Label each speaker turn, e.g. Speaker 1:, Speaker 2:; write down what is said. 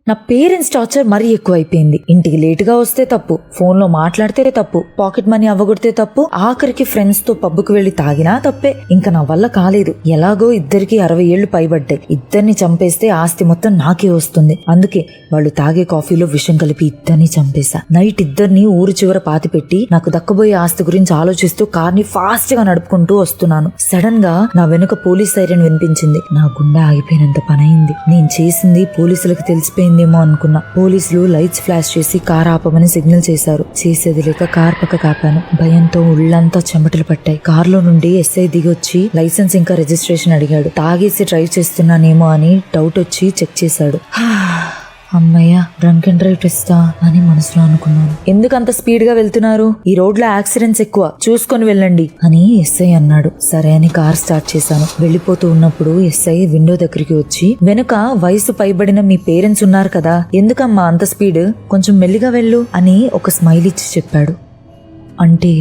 Speaker 1: నా parents torture మరీ ఎక్కువైపోయింది. ఇంటికి లేటుగా వస్తే తప్పు, ఫోన్ లో మాట్లాడితే తప్పు, పాకెట్ మనీ అవ్వగొడితే తప్పు, ఆఖరికి ఫ్రెండ్స్ తో పబ్బుకు వెళ్లి తాగినా తప్పే. ఇంకా నా వల్ల కాలేదు. ఎలాగో ఇద్దరికి 60 ఏళ్లు పైబడ్డాయి. ఇద్దరిని చంపేస్తే ఆస్తి మొత్తం నాకే వస్తుంది. అందుకే వాళ్ళు తాగే కాఫీలో విషం కలిపి ఇద్దరిని చంపేశా. నైట్ ఇద్దరిని ఊరు చివర పాతిపెట్టి నాకు దక్కబోయే ఆస్తి గురించి ఆలోచిస్తూ కార్ని ఫాస్ట్ గా నడుపుకుంటూ వస్తున్నాను. సడన్ గా నా వెనుక పోలీస్ సైరన్ వినిపించింది. నా గుండె ఆగిపోయినంత పనయింది. నేను చేసింది పోలీసులకు తెలిసిపోయింది ఏమో అనుకున్నా. పోలీసులు లైట్స్ ఫ్లాష్ చేసి కార్ ఆపమని సిగ్నల్ చేశారు. చేసేది లేక కార్ పక్క కాపాను. భయంతో ఉళ్ళంతా చెమటలు పట్టాయి. కారులో నుండి ఎస్ఐ దిగొచ్చి లైసెన్స్ ఇంకా రిజిస్ట్రేషన్ అడిగాడు. తాగేసి డ్రైవ్ చేస్తున్నానేమో అని డౌట్ వచ్చి చెక్ చేశాడు. అమ్మయ్య, డ్రంక్ అండ్ డ్రైవ్ టెస్టా అని మనసులో అనుకున్నాను. ఎందుకు అంత స్పీడ్ గా వెళ్తున్నారు? ఈ రోడ్ లో యాక్సిడెంట్స్ ఎక్కువ, చూసుకొని వెళ్ళండి అని ఎస్ఐ అన్నాడు. సరే అని కార్ స్టార్ట్ చేశాను. వెళ్లిపోతూ ఉన్నప్పుడు ఎస్ఐ విండో దగ్గరికి వచ్చి, వెనుక వయసు పైబడిన మీ పేరెంట్స్ ఉన్నారు కదా, ఎందుకమ్మా అంత స్పీడ్, కొంచెం మెల్లిగా వెళ్ళు అని ఒక స్మైల్ ఇచ్చి చెప్పాడు. అంటే